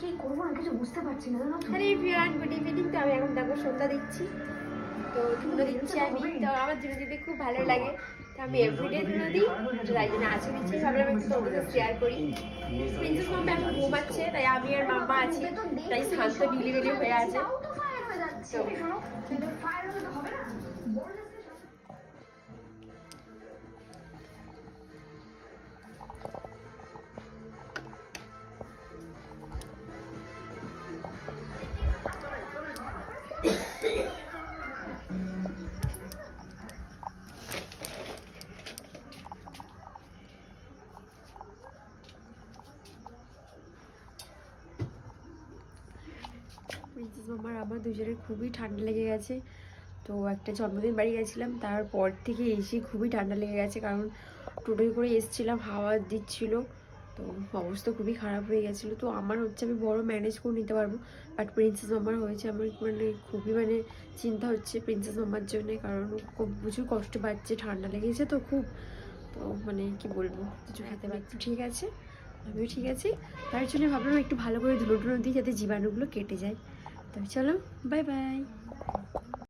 কি করবো না কিছু বুঝতে পারছি না জানো। আরে এভরিওয়ান, গুড ইভিনিং। তো আমি এখন দেখো সন্ধ্যা দিচ্ছি, তো ধুনো দিচ্ছি আমি। তো আমার ধুনো দিতে খুব ভালো লাগে, তো আমি এভরিডে ধুনো দিই। তো তাই জন্য আজকে দিচ্ছি, ভাবলাম একটু তোমাদের সাথে শেয়ার করি। প্রিন্সেস মাম্মা এখন ঘুমাচ্ছে, তাই আমি আর মাম্মা আছি, তাই শান্ত নিলিবিলি হয়ে আছে। তো প্রিন্সেস মামার আমার দুজনের খুবই ঠান্ডা লেগে গেছে। তো একটা জন্মদিন বাড়ি গেছিলাম, তারপর থেকে এসে খুবই ঠান্ডা লেগে গেছে, কারণ টোটোয় করে এসেছিলাম, হাওয়া দিচ্ছিল, তো অবস্থা খুবই খারাপ হয়ে গেছিলো। তো আমার হচ্ছে আমি বড় ম্যানেজ করে নিতে পারবো, বাট প্রিন্সেস মামার হয়েছে আমার মানে খুবই মানে চিন্তা হচ্ছে প্রিন্সেস মামার জন্যে, কারণ খুব প্রচুর কষ্ট পাচ্ছে, ঠান্ডা লেগেছে তো খুব। তো মানে কি বলবো, কিছু খেতে পারছি। ঠিক আছে, আমিও ঠিক আছি, তার জন্য ভাবলাম একটু ভালো করে ধুলো টুলো দিই যাতে জীবাণুগুলো কেটে যায়। তো চলো, বাই বাই।